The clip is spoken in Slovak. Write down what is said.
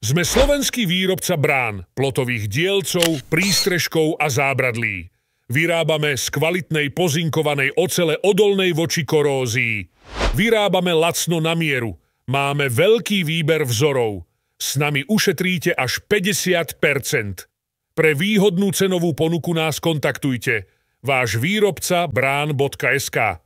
Sme slovenský výrobca brán, plotových dielcov, prístrežkov a zábradlí. Vyrábame z kvalitnej pozinkovanej ocele odolnej voči korózii. Vyrábame lacno na mieru. Máme veľký výber vzorov. S nami ušetríte až 50%. Pre výhodnú cenovú ponuku nás kontaktujte. Váš výrobca brán.sk